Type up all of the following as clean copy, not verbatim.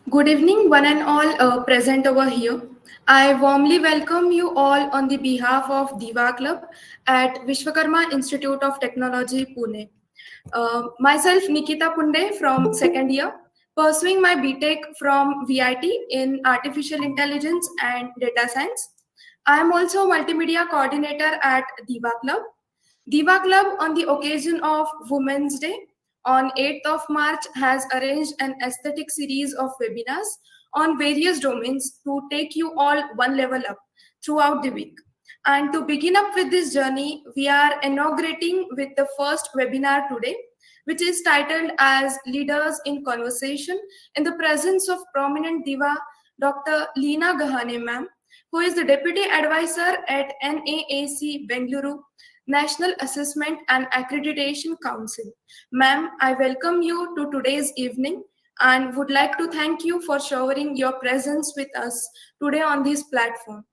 Good evening, one and all present over here. I warmly welcome you all on the behalf of Diva Club at Vishwakarma Institute of Technology, Pune. Myself, Nikita Punde from second year, pursuing my BTech from VIT in Artificial Intelligence and Data Science. I am also multimedia coordinator at Diva Club. Diva Club, on the occasion of Women's Day, on 8th of March, has arranged an aesthetic series of webinars on various domains to take you all one level up throughout the week. And to begin up with this journey, we are inaugurating with the first webinar today, which is titled as Leaders in Conversation in the presence of prominent diva Dr. Leena Gahane ma'am, who is the Deputy Advisor at NAAC Bangalore National Assessment and Accreditation Council. Ma'am, I welcome you to today's evening and would like to thank you for showering your presence with us today on this platform.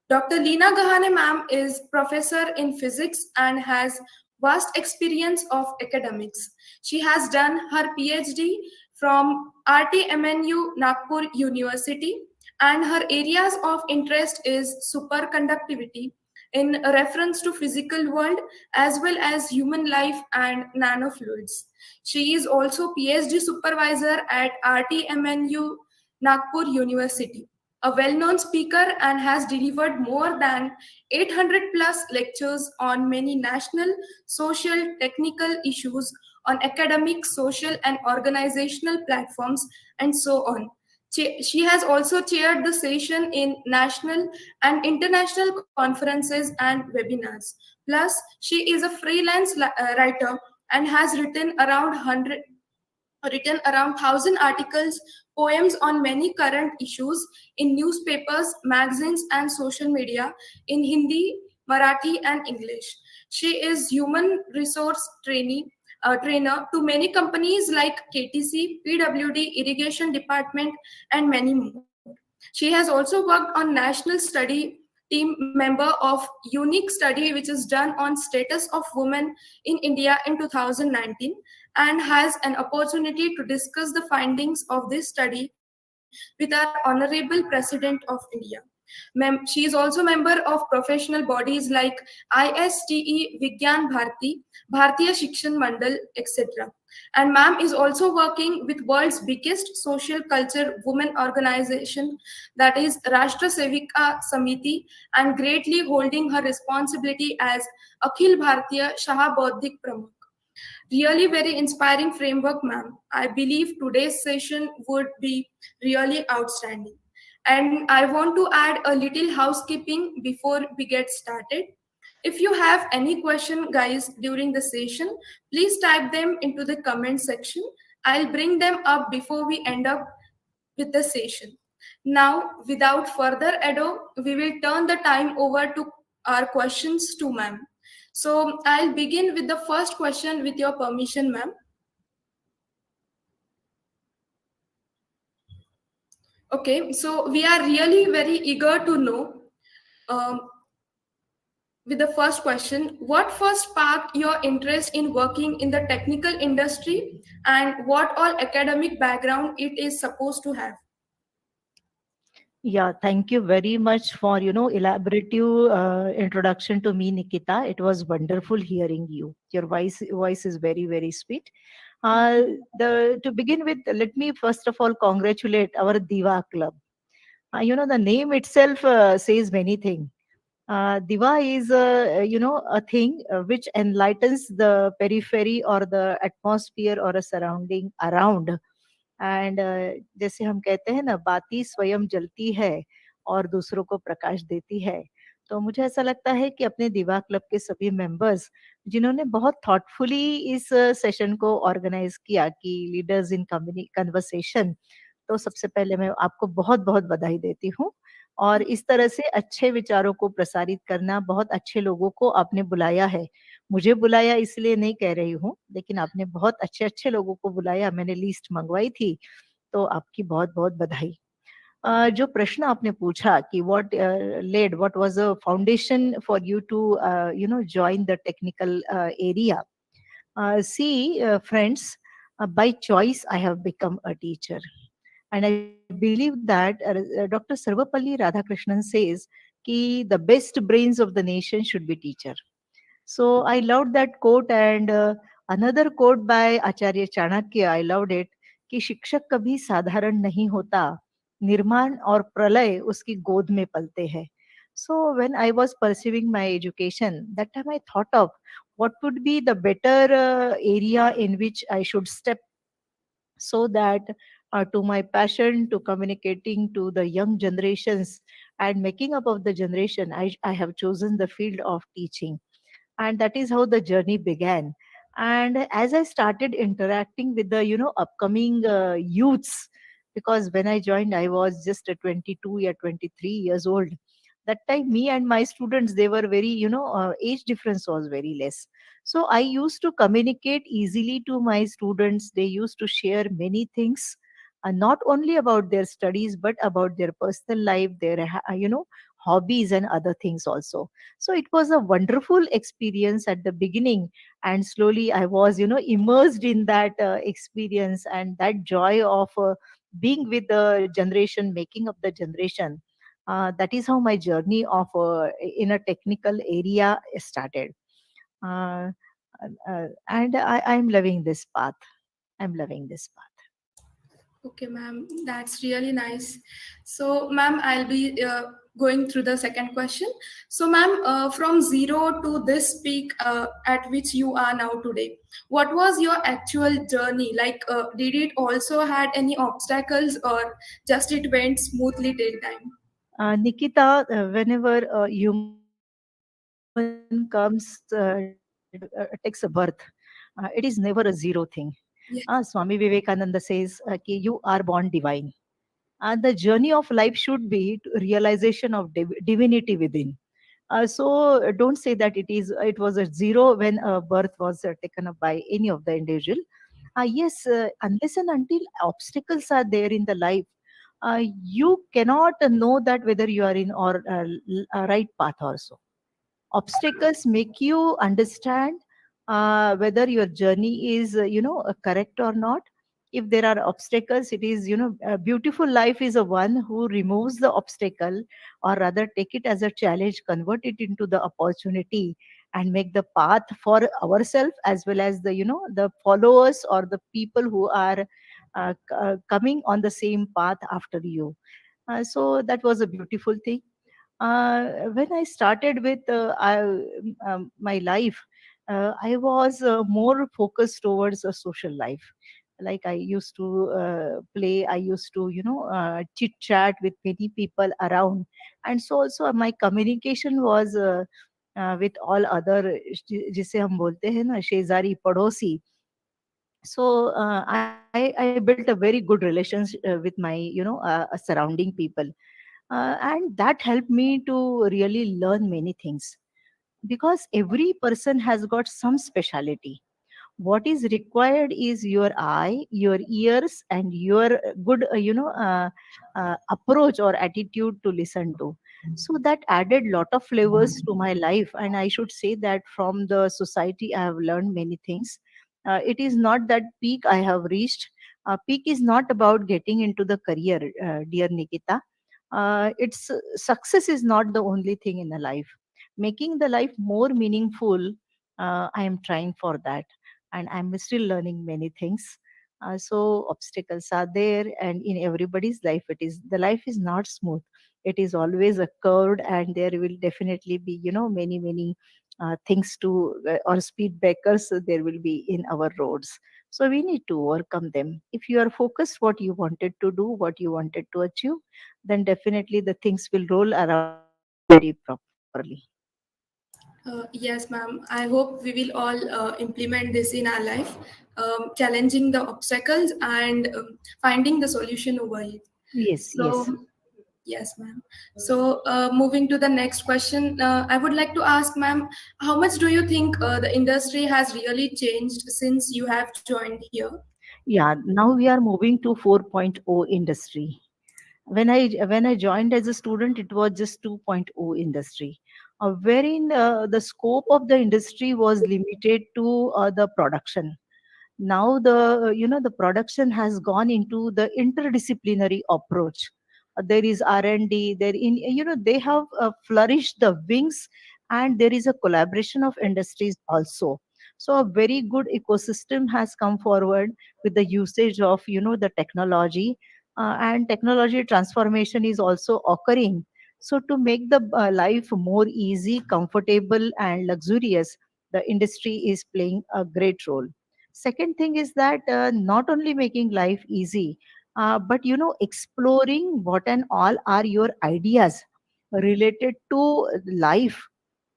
Dr. Leena Gahane ma'am is professor in physics and has vast experience of academics. She has done her PhD from RTMNU Nagpur University and her areas of interest is superconductivity in reference to physical world as well as human life and nanofluids. She is also PhD supervisor at RTMNU Nagpur University, a well-known speaker and has delivered more than 800 plus lectures on many national, social, technical issues on academic, social, and organizational platforms, and so on. She has also chaired the session in national and international conferences and webinars. Plus, she is a freelance writer and has written around 1,000 articles, poems on many current issues in newspapers, magazines, and social media in Hindi, Marathi, and English. She is human resource trainer to many companies like KTC, PWD, Irrigation Department, and many more. She has also worked on national study team member of unique study which is done on status of women in India in 2019 and has an opportunity to discuss the findings of this study with our Honorable President of India. She is also member of professional bodies like ISTE Vigyan Bharti, Bhartiya Shikshan Mandal, etc. And ma'am is also working with world's biggest social culture women organization, that is Rashtra Sevika Samiti, and greatly holding her responsibility as Akhil Bhartiya Shaha Bodhik Pramukh. Really very inspiring framework, ma'am. I believe today's session would be really outstanding. And I want to add a little housekeeping before we get started. If you have any question, guys, during the session, please type them into the comment section. I'll bring them up before we end up with the session. Now, without further ado, we will turn the time over to our questions to ma'am. So I'll begin with the first question with your permission, ma'am. Okay, so we are really very eager to know um, with the first question, what first sparked your interest in working in the technical industry and what all academic background it is supposed to have? Yeah, thank you very much for elaborative introduction to me, Nikita. It was wonderful hearing you. Your voice is very sweet. The to begin with, let me first of all congratulate our Diva Club. The name itself says many things. Diva is a thing which enlightens the periphery or the atmosphere or a surrounding around. And जैसे हम कहते हैं ना, बाती स्वयं जलती है और दूसरों को प्रकाश देती है। तो मुझे ऐसा लगता है कि अपने दिवा क्लब के सभी मेंबर्स जिन्होंने बहुत थॉटफुली इस सेशन को ऑर्गेनाइज किया कि लीडर्स इन कन्वर्सेशन, तो सबसे पहले मैं आपको बहुत बहुत बधाई देती हूँ। और इस तरह से अच्छे विचारों को प्रसारित करना, बहुत अच्छे लोगों को आपने बुलाया है। मुझे बुलाया इसलिए नहीं कह रही हूँ, लेकिन आपने बहुत अच्छे-अच्छे लोगों को बुलाया, मैंने लिस्ट मंगवाई थी, तो आपकी बहुत-बहुत बधाई। जो प्रश्न आपने पूछा कि what was a foundation for you to join the technical area? See, friends, by choice I have become a teacher. And I believe that Dr. Sarvapalli Radhakrishnan says ki the best brains of the nation should be teacher. So I loved that quote, and another quote by Acharya Chanakya, I loved it, कि शिक्षक कभी साधारण नहीं होता, निर्माण और प्रलय उसकी गोद में पलते हैं. So when I was pursuing my education, that time I thought of what would be the better area in which I should step, so that to my passion to communicating to the young generations and making up of the generation, I have chosen the field of teaching. And that is how the journey began. And as I started interacting with the upcoming youths, because when I joined I was just a 22 or 23 years old. That time me and my students, they were very, age difference was very less. So I used to communicate easily to my students. They used to share many things, not only about their studies but about their personal life, their hobbies and other things also. So it was a wonderful experience at the beginning, and slowly I was, immersed in that experience and that joy of being with the generation, making up the generation. That is how my journey of in a technical area started. Uh, and I'm loving this path. I'm loving this path. Okay, ma'am, that's really nice. So, ma'am, I'll be going through the second question. So, ma'am, from zero to this peak at which you are now today, what was your actual journey? Like, did it also had any obstacles, or just it went smoothly till time? Nikita, whenever a human comes takes a birth, it is never a zero thing. Swami Vivekananda Yes. says कि you are born divine. The journey of life should be realization of divinity within. So don't say that it was a zero when birth was taken up by any of the individual. Yes, unless and until obstacles are there in the life, you cannot know that whether you are in or right path also. Obstacles make you understand whether your journey is correct or not. If there are obstacles, it is, a beautiful life is a one who removes the obstacle, or rather take it as a challenge, convert it into the opportunity, and make the path for ourselves as well as the the followers or the people who are coming on the same path after you. So that was a beautiful thing. When I started with my life, I was more focused towards a social life. Like I used to play, I used to, chit chat with many people around. And so also my communication was with all other, जिसे हम बोलते हैं ना शेजारी पड़ोसी. So I built a very good relationship with my surrounding people, and that helped me to really learn many things, because every person has got some speciality. What is required is your eye, your ears, and your good approach or attitude to listen to. So that added lot of flavors to my life, and I should say that from the society I have learned many things. It is not that peak I have reached. Peak is not about getting into the career, dear Nikita. It's success is not the only thing in the life. Making the life more meaningful, I am trying for that, and I'm still learning many things. So obstacles are there, and in everybody's life, it is the life is not smooth. It is always a curved, and there will definitely be many things to or speed breakers there will be in our roads. So we need to overcome them. If you are focused what you wanted to do, what you wanted to achieve, then definitely the things will roll around very properly. Yes, ma'am. I hope we will all implement this in our life, challenging the obstacles and finding the solution over it. Yes, yes. So, yes, ma'am. So, moving to the next question, I would like to ask, ma'am, how much do you think the industry has really changed since you have joined here? Yeah, now we are moving to 4.0 industry. When I joined as a student, it was just 2.0 industry, wherein the scope of the industry was limited to the production. Now the production has gone into the interdisciplinary approach. There is R&D. There in they have flourished the wings, and there is a collaboration of industries also. So a very good ecosystem has come forward with the usage of the technology, and technology transformation is also occurring. So to make the life more easy, comfortable, and luxurious, the industry is playing a great role. Second thing is that not only making life easy, but exploring what and all are your ideas related to life.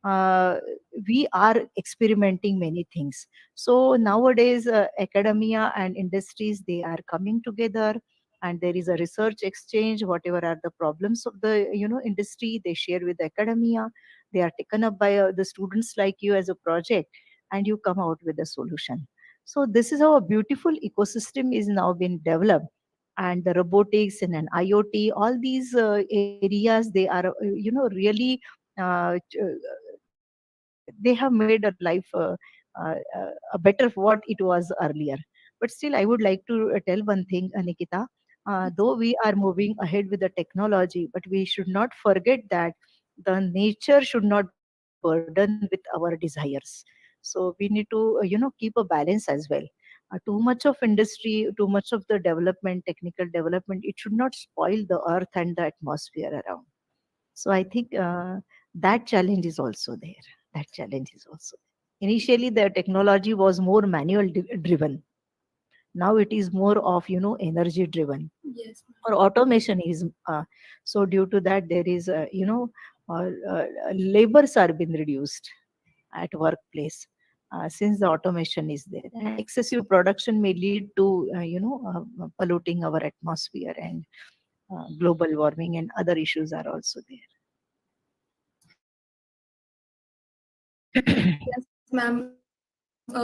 uh, we are experimenting many things. So nowadays academia and industries, they are coming together, and there is a research exchange. Whatever are the problems of the industry, they share with academia. They are taken up by the students like you as a project, and you come out with a solution. So this is how a beautiful ecosystem is now being developed. And the robotics and an IoT, all these areas, they are really they have made a life a better what it was earlier. But still, I would like to tell one thing, Nikita. Though we are moving ahead with the technology, but we should not forget that the nature should not be burdened with our desires. So we need to keep a balance as well. Too much of industry, too much of the development, technical development, it should not spoil the earth and the atmosphere around. So I think that challenge is also there. That challenge is also there. Initially, the technology was more manual driven. Now it is more of energy driven, Yes, ma'am. or automation is. So due to that, there is labors are being reduced at workplace, since the automation is there, and excessive production may lead to polluting our atmosphere, and global warming and other issues are also there. Yes, ma'am.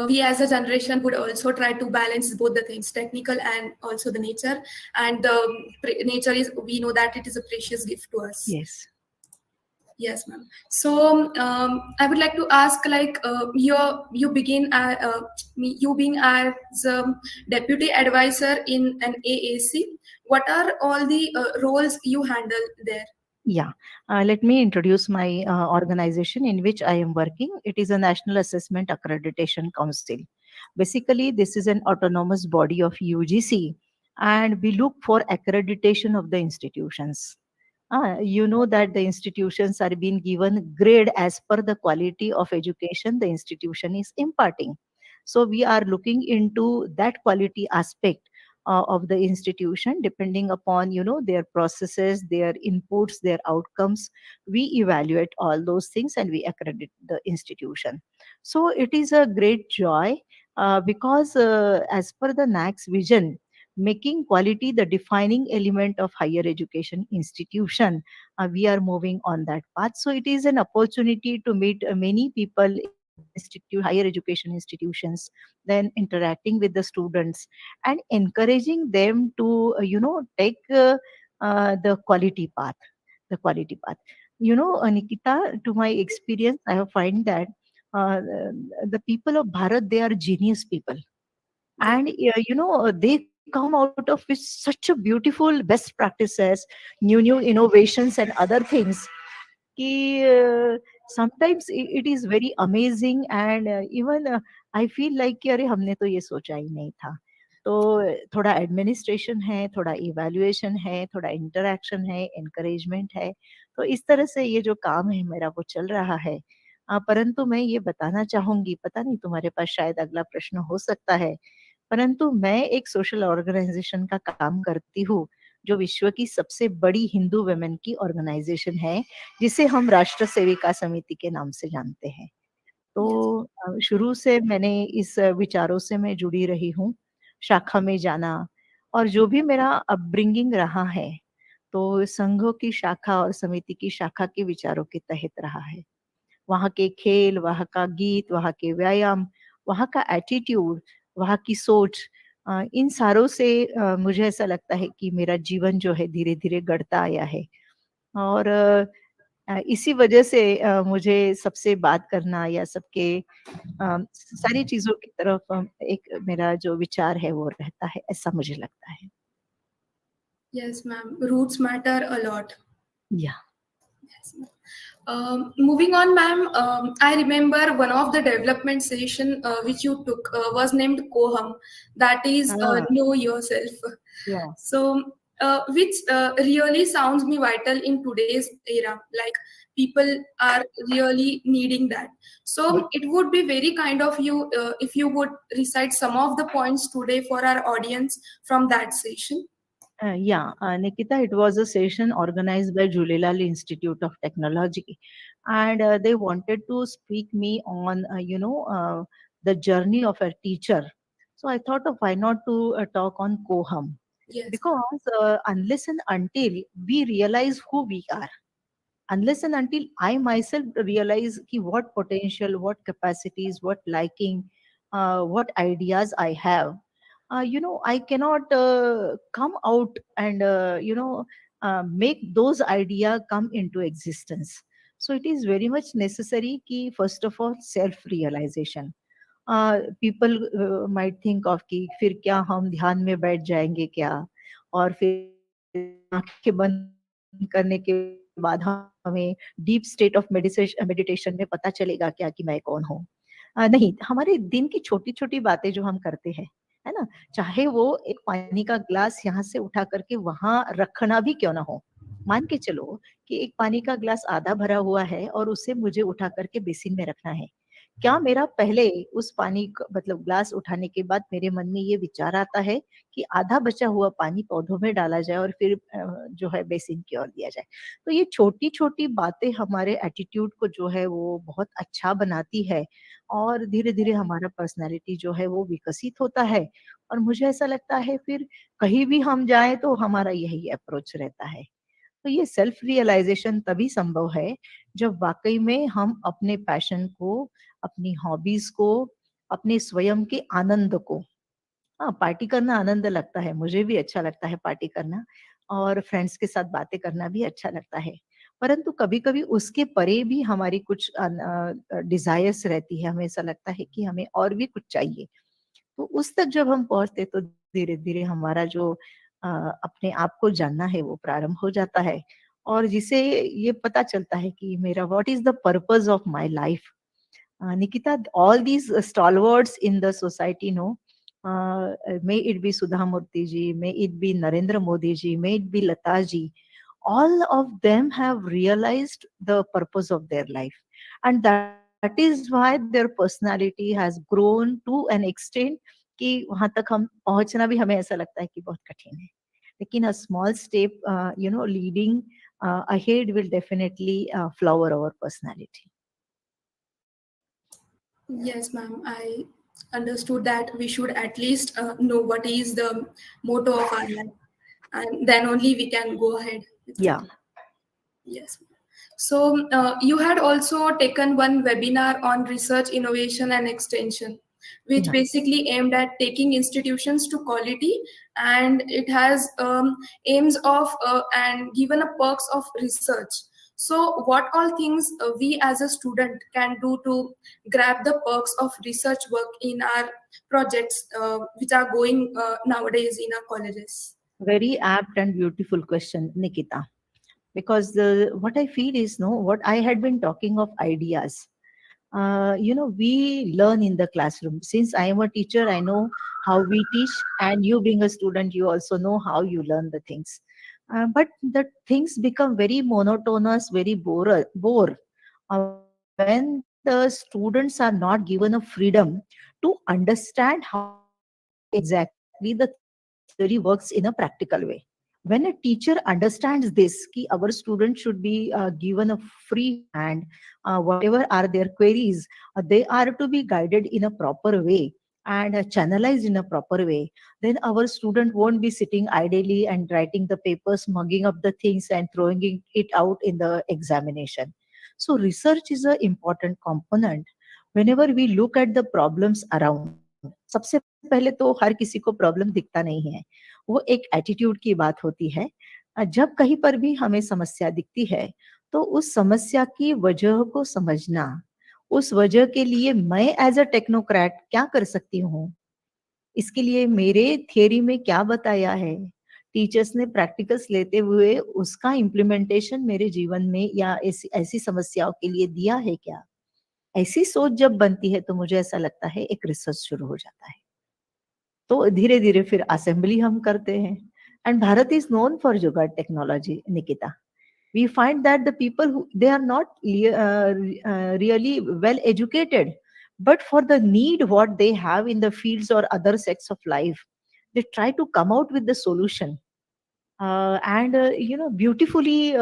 We as a generation would also try to balance both the things, technical and also the nature. And nature is, we know that it is a precious gift to us. Yes. Yes, ma'am. So I would like to ask, like, you begin you being as deputy advisor in an AAC. What are all the roles you handle there? Yeah, let me introduce my organization in which I am working. It is a National Assessment Accreditation Council. Basically, this is an autonomous body of UGC, and we look for accreditation of the institutions. That the institutions are being given grade as per the quality of education the institution is imparting. So we are looking into that quality aspect of the institution, depending upon their processes, their inputs, their outcomes. We evaluate all those things and we accredit the institution. So it is a great joy, because as per the NAAC's vision, making quality the defining element of higher education institution, we are moving on that path. So it is an opportunity to meet many people in the higher education institutions, then interacting with the students and encouraging them to take the quality path. The quality path, Nikita, to my experience, I have find that uh, the people of Bharat, they are genius people. Yeah. And they come out of with such a beautiful best practices, new innovations and other things, कि sometimes it is very amazing, and even I feel like कि अरे हमने तो ये सोचा ही नहीं था. तो थोड़ा एडमिनिस्ट्रेशन है, थोड़ा इवैल्यूएशन है, थोड़ा इंटरैक्शन है, एनकरेजमेंट है. तो इस तरह से ये जो काम है मेरा वो चल रहा है. परंतु मैं ये बताना चाहूंगी, पता नहीं तुम्हारे पास शायद अगला प्रश्न हो सकता है, परंतु मैं एक सोशल ऑर्गेनाइजेशन का काम करती हूँ, जो विश्व की सबसे बड़ी हिंदू वुमेन की ऑर्गेनाइजेशन है, जिसे हम राष्ट्र सेविका समिति के नाम से जानते हैं. तो Yes. शुरू से मैंने इस विचारों से मैं जुड़ी रही हूँ, शाखा में जाना, और जो भी मेरा अपब्रिंगिंग रहा है, तो संघों की शाखा और समिति की शाखा के विचारों के तहत रहा है. वहाँ के खेल, वहाँ का गीत, वहाँ के व्यायाम, वहाँ का एटीट्यूड, वहाँ की सोच, इन सारों से मुझे ऐसा लगता है कि मेरा जीवन जो है धीरे-धीरे गढ़ता आया है. और इसी वजह से मुझे सबसे बात करना या सबके सारी चीज़ों की तरफ एक मेरा जो विचार है वो रहता है, ऐसा मुझे लगता है। Yes, ma'am. Roots matter a lot. या Yes, ma'am. Moving on, ma'am, I remember one of the development session which you took was named Koham, that is हाँ, know yourself. या So, which really sounds me vital in today's era. Like people are really needing that. या So, it would be very kind of you if you would recite some of the points today for our audience from that session. Yeah, Nikita, it was a session organized by Julelal Institute of Technology, and they wanted to speak me on, the journey of a teacher. So I thought of why not to talk on Koham, Yes. because unless and until we realize who we are, unless and until I myself realize ki what potential, what capacities, what liking, what ideas I have, I cannot come out and make those ideas come into existence. So it is very much necessary ki first of all self realization. People might think of कि फिर क्या हम ध्यान में बैठ जाएंगे क्या, और फिर आंखें बंद करने के बाद हमें डीप स्टेट ऑफ मेडिटेशन में पता चलेगा क्या कि मैं कौन हूँ। नहीं, हमारे दिन की छोटी छोटी बातें जो हम करते हैं, है ना, चाहे वो एक पानी का ग्लास यहाँ से उठा करके वहां रखना भी क्यों ना हो, मान के चलो कि एक पानी का ग्लास आधा भरा हुआ है और उसे मुझे उठा करके बेसिन में रखना है, क्या मेरा पहले उस पानी मतलब ग्लास उठाने के बाद मेरे मन में ये विचार आता है कि आधा बचा हुआ पानी पौधों में डाला जाए और फिर जो है बेसिन की ओर दिया जाए। तो ये छोटी छोटी बातें हमारे एटीट्यूड को जो है वो बहुत अच्छा बनाती है, और धीरे धीरे हमारा पर्सनालिटी जो है वो विकसित होता है। और मुझे ऐसा लगता है फिर कहीं भी हम जाएं तो हमारा यही अप्रोच रहता है। तो ये सेल्फ रियलाइजेशन तभी संभव है जब वाकई में हम अपने पैशन को, अपनी हॉबीज को, अपने स्वयं के आनंद को, हाँ, पार्टी करना आनंद लगता है, मुझे भी अच्छा लगता है पार्टी करना, और फ्रेंड्स के साथ बातें करना भी अच्छा लगता है। परंतु कभी-कभी उसके परे भी हमारी कुछ डिजायर्स रहती है, हमें ऐसा लगता है कि हमें और भी कुछ चाहिए। तो उस तक जब हम पहुँचते तो धीरे-धीरे हमारा जो अपने आप को जानना है वो प्रारंभ हो जाता है, और जिसे ये पता चलता है कि मेरा what is the purpose of my life. Nikita, all these stalwarts in the society, may it be Sudha Murthy ji, may it be Narendra Modi ji, may it be Lata ji, all of them have realized the purpose of their life. And that is why their personality has grown to an extent कि वहां तक हम पहुंचना भी हमें ऐसा लगता है कि बहुत कठिन है, लेकिन a small step leading ahead will definitely flower our personality. Yes, ma'am. I understood that we should at least know what is the motto of our life, and then only we can go ahead with it. Yeah. Yes. So, you had also taken one webinar on research, innovation, and extension, which Yeah. basically aimed at taking institutions to quality, and it has aims of and given a perks of research. So, what all things we as a student can do to grab the perks of research work in our projects, which are going nowadays in our colleges? Very apt and beautiful question, Nikita. Because what I feel is, no, what I had been talking of ideas. We learn in the classroom. Since I am a teacher, I know how we teach, and you being a student, you also know how you learn the things. But the things become very monotonous, very bore when the students are not given a freedom to understand how exactly the theory works in a practical way. When a teacher understands this, कि our students should be given a free hand, whatever are their queries, they are to be guided in a proper way and channelized in a proper way, then our student won't be sitting idly and writing the papers, mugging up the things and throwing it out in the examination. So research is an important component. Whenever we look at the problems around, सबसे पहले तो हर किसी को problem दिखता नहीं है, वो एक एटीट्यूड की बात होती है। जब कहीं पर भी हमें समस्या दिखती है तो उस समस्या की वजह को समझना, उस वजह के लिए मैं एज अ टेक्नोक्रेट क्या कर सकती हूँ, इसके लिए मेरे थियरी में क्या बताया है, टीचर्स ने प्रैक्टिकल्स लेते हुए उसका इम्प्लीमेंटेशन मेरे जीवन में या ऐसी ऐसी समस्याओं के लिए दिया है क्या, ऐसी सोच जब बनती है तो मुझे ऐसा लगता है एक रिसर्च शुरू हो जाता है। तो धीरे धीरे फिर असेंबली हम करते हैं। And Bharat is known for jugaad technology, Nikita. We find that the people who they are not really well educated, but for the need what they have in the fields or other sects of life, they try to come out with the solution, and beautifully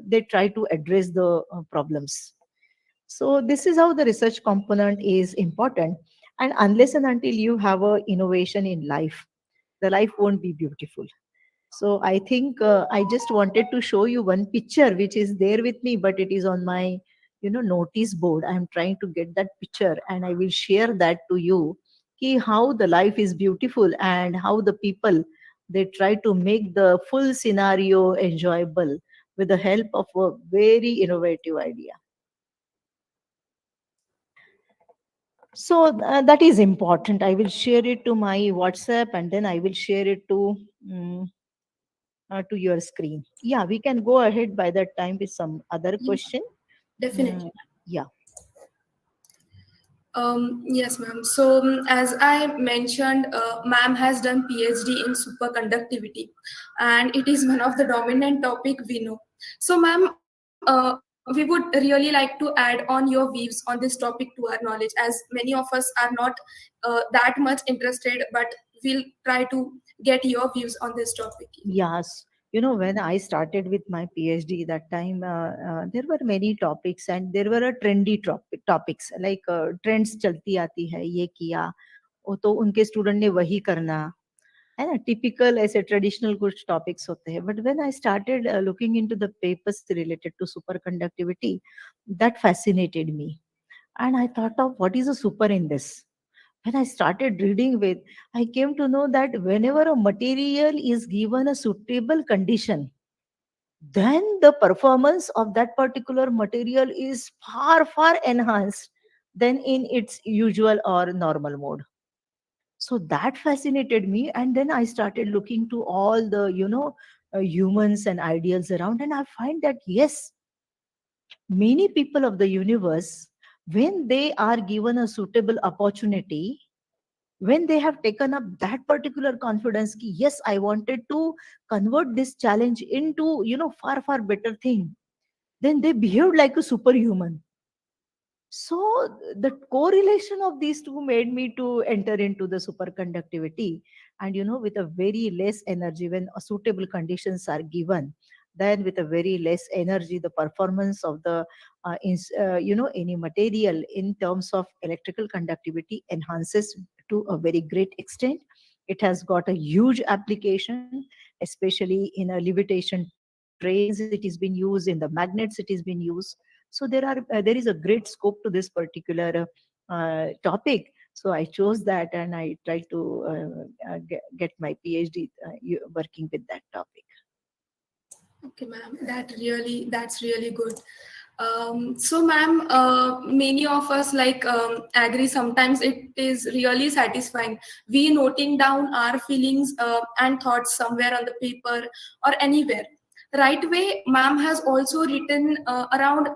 they try to address the problems. So this is how the research component is important. And unless and until you have a innovation in life, the life won't be beautiful. So I think I just wanted to show you one picture which is there with me, but it is on my, notice board. I'm trying to get that picture, and I will share that to you. Ki how the life is beautiful and how the people they try to make the full scenario enjoyable with the help of a very innovative idea. So that is important. I will share it to my WhatsApp, and then I will share it mm, to your screen. Yeah, we can go ahead by that time with some other Yeah, question. definitely. Mm, yeah. Yes, ma'am. So, as I mentioned, ma'am has done PhD in superconductivity, and it is one of the dominant topic we know. So, ma'am, we would really like to add on your views on this topic to our knowledge, as many of us are not that much interested, but we'll try to get your views on this topic. Yes. When I started with my PhD, that time there were many topics and there were a trendy topics like trends चलती आती है, ये किया, वो तो उनके student ने वही करना, है ना, टिपिकल ऐसे ट्रेडिशनल कुछ टॉपिक्स होते हैं. But when I started looking into the papers related to superconductivity, that fascinated me. And I thought of what is a super in this. When I started reading with, I came to know that whenever a material is given a suitable condition, then the performance of that particular material is far, far enhanced than in its usual or normal mode. So that fascinated me. And then I started looking to all the, humans and ideals around. And I find that, yes, many people of the universe, when they are given a suitable opportunity, when they have taken up that particular confidence ki, yes, I wanted to convert this challenge into far far better thing, then they behaved like a superhuman. So the correlation of these two made me to enter into the superconductivity. And with a very less energy, when suitable conditions are given, then with a very less energy, the performance of the any material in terms of electrical conductivity enhances to a very great extent. It has got a huge application, especially in a levitation trains. It is being used in the magnets. It is being used. So there is a great scope to this particular topic. So I chose that, and I tried to get my PhD working with that topic. Okay, ma'am. That's really good. So, ma'am, many of us agree. Sometimes it is really satisfying. We noting down our feelings and thoughts somewhere on the paper or anywhere. Right way, ma'am has also written around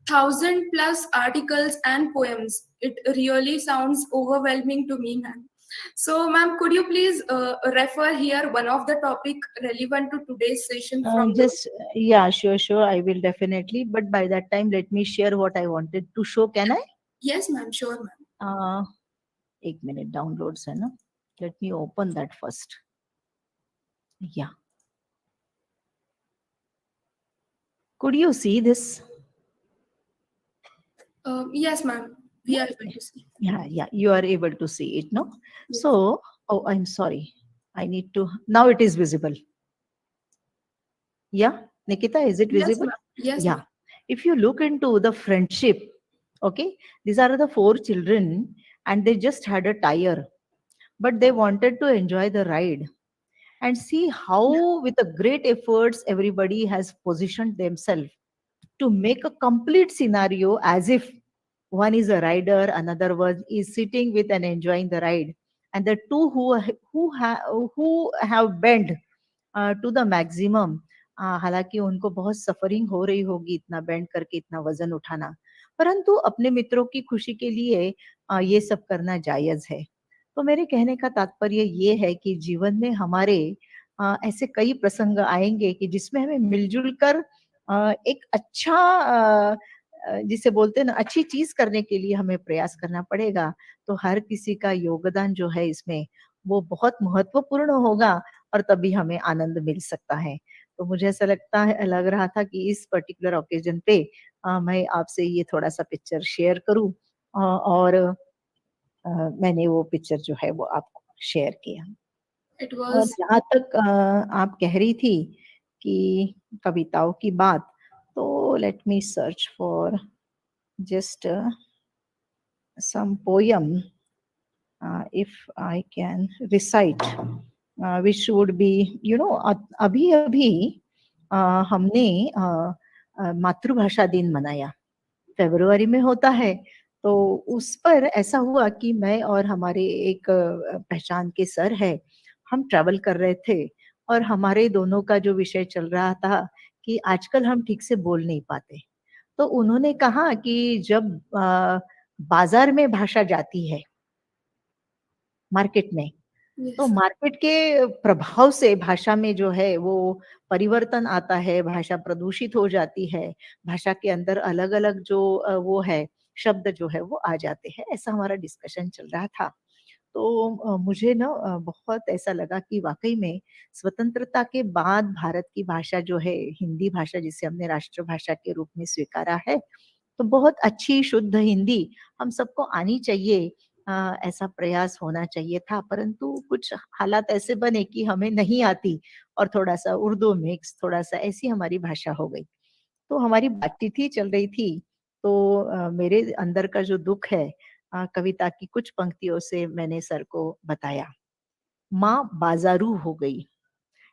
1,000+ articles and poems. It really sounds overwhelming to me, ma'am. So, ma'am, could you please refer here one of the topic relevant to today's session from your? Just yeah, sure, sure. I will definitely. But by that time, let me share what I wanted to show. Can I? Yes, ma'am. Sure, ma'am. Uh, एक minute downloads है ना. Let me open that first. Yeah. Could you see this? Yes, ma'am. We Yeah, are able to see. yeah, yeah. You are able to see it, no? Yes. So, oh, I'm sorry. I need to. Now it is visible. Yeah, Nikita, is it Yes, visible? ma'am. Yes, ma'am. Yeah. If you look into the friendship, okay, these are the four children, and they just had a tire, but they wanted to enjoy the ride. And see how, with a great efforts, everybody has positioned themselves. to make a complete scenario as if one is a rider, another one is sitting with and enjoying the ride, and the two who have bent to the maximum. हालांकि उनको बहुत suffering हो रही होगी इतना band करके इतना वजन उठाना, परंतु अपने मित्रों की खुशी के लिए ये सब करना जायज है. तो मेरे कहने का तात्पर्य ये है कि जीवन में हमारे ऐसे कई प्रसंग आएंगे कि जिसमें हमें मिलजुल कर एक अच्छा जिसे बोलते हैं ना अच्छी चीज करने के लिए हमें प्रयास करना पड़ेगा. तो हर किसी का योगदान जो है इसमें वो बहुत महत्वपूर्ण होगा और तभी हमें आनंद मिल सकता है. तो मुझे ऐसा लग रहा था कि इस पर्टिकुलर ओकेजन पे मैं आपसे ये थोड़ा-सा पिक्चर शेयर करूँ और मैंने वो पिक्चर जो है वो आपको शेयर किया. It और was जहाँ तक आप कह रही थी कि कविताओं की बात, तो let me search for just some poem if I can recite, which would be, अभी अभी हमने मातृभाषा दिन मनाया, फरवरी में होता है. तो उस पर ऐसा हुआ कि मैं और हमारे एक पहचान के सर है, हम ट्रैवल कर रहे थे और हमारे दोनों का जो विषय चल रहा था कि आजकल हम ठीक से बोल नहीं पाते. तो उन्होंने कहा कि जब बाजार में भाषा जाती है, मार्केट में, तो yes. मार्केट के प्रभाव से भाषा में जो है वो परिवर्तन आता है, भाषा प्रदूषित हो जाती है, भाषा के अंदर अलग-अलग जो वो है, शब्द जो है वो आ जाते हैं, ऐसा हमारा डिस्कशन चल रहा था. तो मुझे ना बहुत ऐसा लगा कि वाक़ई में स्वतंत्रता के बाद भारत की भाषा जो है, हिंदी भाषा जिसे हमने राष्ट्रभाषा के रूप में स्वीकारा है, तो बहुत अच्छी शुद्ध हिंदी हम सबको आनी चाहिए. ऐसा प्रयास होना चाहिए था, परंतु कुछ हालात ऐसे बने कि हमें नहीं आती और थोड़ा-सा उर्दू मिक्स, थोड़ा-सा ऐसी हमारी भाषा हो गई. तो हमारी बातचीत ही चल रही थी, तो मेरे अंदर का जो दुःख है कविता की कुछ पंक्तियों से मैंने सर को बताया. माँ बाज़ारू हो गई.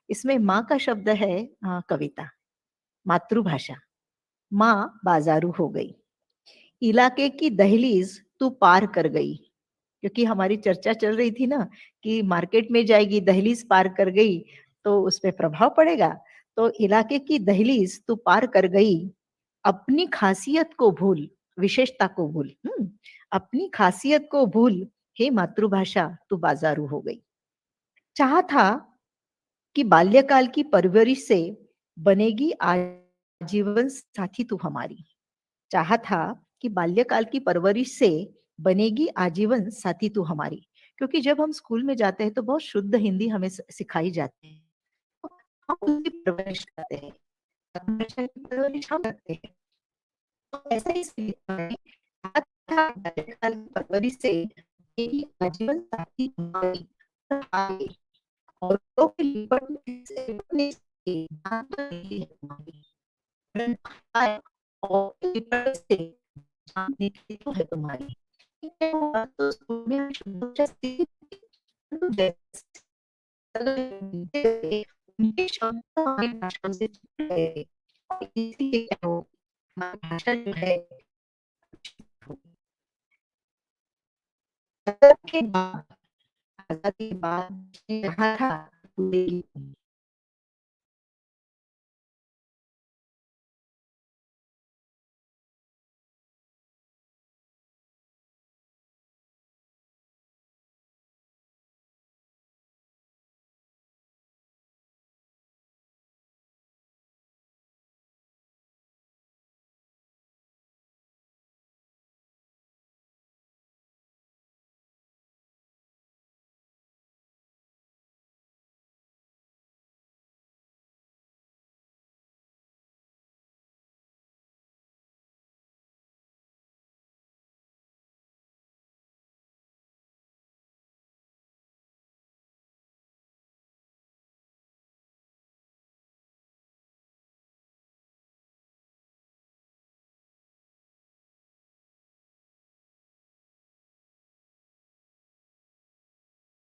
इसमें माँ का शब्द है कविता, मातृभाषा. माँ बाज़ारू हो गई. इलाके की दहलीज तू पार कर गई. क्योंकि हमारी चर्चा चल रही थी ना कि मार्केट में जाएगी, दहलीज पार कर गई तो उसपे प्रभाव पड़ेगा. तो इलाके की दहलीज तू पार कर गई, अपनी खासियत को भूल, विशेषता को भूल. अपनी खासियत को भूल, हे मातृभाषा तू बाजारू हो गई. चाहा था कि बाल्यकाल की परवरिश से बनेगी आजीवन साथी तू हमारी. चाहा था कि बाल्यकाल की परवरिश से बनेगी आजीवन साथी तू हमारी. क्योंकि जब हम स्कूल में जाते हैं तो बहुत शुद्ध हिंदी हमें सिखाई जाती है. तो हम उसकी परवरिश करते हैं, भाषा की परवरिश हम करते हैं. तो ऐसा ही सीखा है, चाहा था बाल्यकाल की परवरिश से बनेगी आजीवन साथी हमारी. आगे औरों के लिपटने से जान तो नहीं है तुम्हारी. आए और लिपट से जान निकली तो है तुम्हारी. ये बात तो स्कूल में शुद्ध सीखी, परंतु जैसे मिलते गए, उनके शब्द हमारी भाषा से जुड़ गए और इसीलिए क्या हो, हमारी भाषा जो है आजादी के बाद आजादी के बाद कहा था पूरे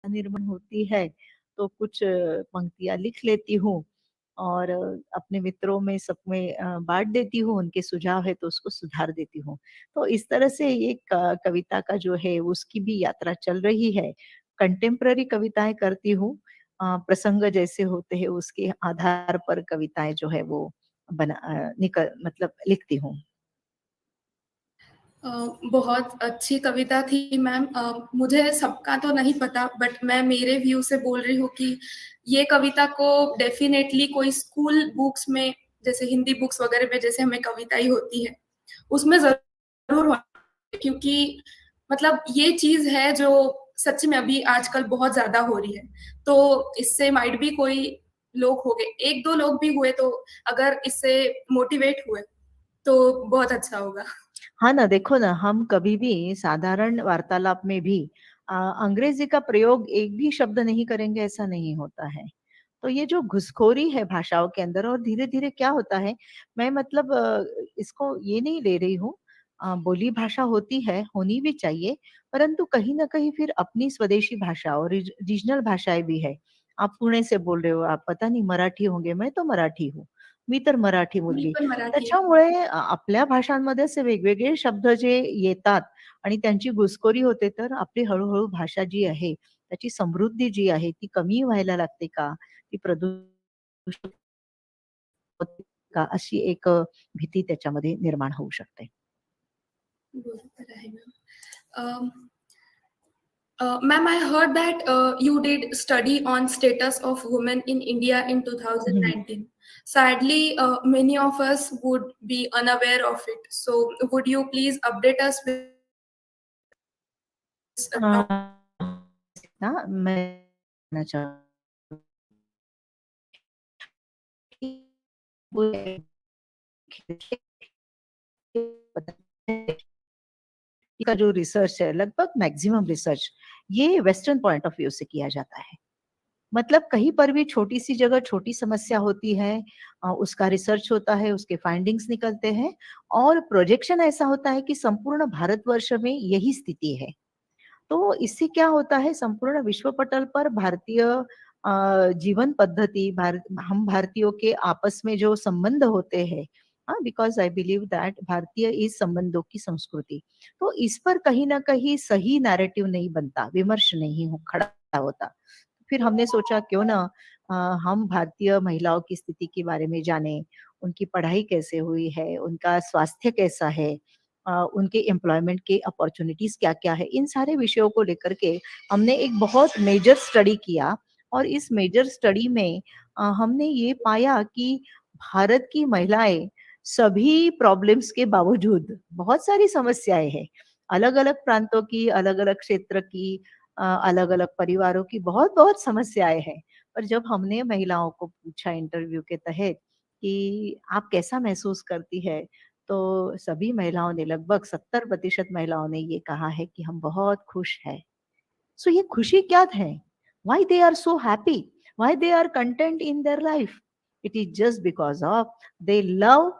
निर्माण होती है तो कुछ पंक्तियां लिख लेती हूँ. और अपने मित्रों में सब में बाँट देती हूँ, उनके सुझाव है तो उसको सुधार देती हूँ। तो इस तरह से ये कविता का जो है उसकी भी यात्रा चल रही है। कंटेम्पररी कविताएँ करती हूँ, प्रसंग जैसे होते हैं उसके आधार पर कविताएँ जो है वो मतलब लिखती हूँ। बहुत अच्छी कविता थी मैम। मुझे सबका तो नहीं पता, बट मैं मेरे व्यू से बोल रही हूँ कि ये कविता को डेफिनेटली कोई स्कूल बुक्स में, जैसे हिंदी बुक्स वगैरह में जैसे हमें कविताएं होती है, उसमें जरूर होना, क्योंकि मतलब ये चीज है जो सच में अभी आजकल बहुत ज्यादा हो रही है। तो इससे माइट भी कोई लोग हो गए, एक दो लोग भी हुए, तो अगर इससे मोटिवेट हुए तो बहुत अच्छा होगा। हाँ ना, देखो ना, हम कभी भी साधारण वार्तालाप में भी अंग्रेजी का प्रयोग एक भी शब्द नहीं करेंगे, ऐसा नहीं होता है। तो ये जो घुसखोरी है भाषाओं के अंदर, और धीरे-धीरे क्या होता है, मैं मतलब इसको ये नहीं ले रही हूँ, बोली भाषा होती है, होनी भी चाहिए, परंतु कहीं न कहीं फिर अपनी स्वदेशी भाषा और रीजनल भाषाएँ भी है। आप पुणे से बोल रहे हो, आप पता नहीं मराठी होंगे, मैं तो मराठी हूँ. मी तर मराठी मी मुलगी. पण मराठी आहे. त्याच्यामुळे आपल्या भाषांमध्ये असे वेगवेगळे शब्द जे येतात आणि त्यांची घुसखोरी होते, तर आपली हळू भाषा जी आहे, त्याची समृद्धी जी आहे, ती कमी व्हायला लागते का? ती प्रदूषित होते का? अशी एक भीती त्याच्यामध्ये निर्माण होऊ शकते. बरोबर आहे ma'am. Um, Ma'am, I heard that you did study on status of women in India in hmm, 2019. Sadly, many of us would be unaware of it. So, would you please update us with this topic? ना मैं कहना चाहूँगी वो का जो research है, लगभग maximum research ये वेस्टर्न पॉइंट ऑफ व्यू से किया जाता है। मतलब कहीं पर भी छोटी-सी जगह छोटी समस्या होती है, उसका रिसर्च होता है, उसके फाइंडिंग्स निकलते हैं और प्रोजेक्शन ऐसा होता है कि संपूर्ण भारतवर्ष में यही स्थिति है। तो इससे क्या होता है, संपूर्ण विश्व पटल पर भारतीय जीवन पद्धति, हम भारतीयों के आपस में जो संबंध होते हैं, हाँ, बिकॉज आई बिलीव दैट भारतीय इस संबंधों की संस्कृति, तो इस पर कहीं ना कहीं सही नैरेटिव नहीं बनता, विमर्श नहीं हो खड़ा होता। फिर हमने सोचा क्यों ना अ, हम भारतीय महिलाओं की स्थिति के बारे में जाने, उनकी पढ़ाई कैसे हुई है, उनका स्वास्थ्य कैसा है, उनके एम्प्लॉयमेंट के अपॉर्चुनिटीज क्या-क्या है, इन सारे विषयों को लेकर के हमने एक बहुत मेजर स्टडी किया और इस मेजर स्टडी में हमने ये पाया कि भारत की महिलाएं सभी प्रॉब्लम्स के बावजूद, बहुत सारी समस्याएं हैं, अलग-अलग प्रांतों की, अलग-अलग क्षेत्र की, अलग-अलग परिवारों की बहुत-बहुत समस्याएं हैं। पर जब हमने महिलाओं को पूछा इंटरव्यू के तहत कि आप कैसा महसूस करती है, तो सभी महिलाओं ने, लगभग 70% महिलाओं ने ये कहा है कि हम बहुत खुश हैं। सो ये खुशी क्या है? Why they are so happy? Why they are content in their life? It is just because of they love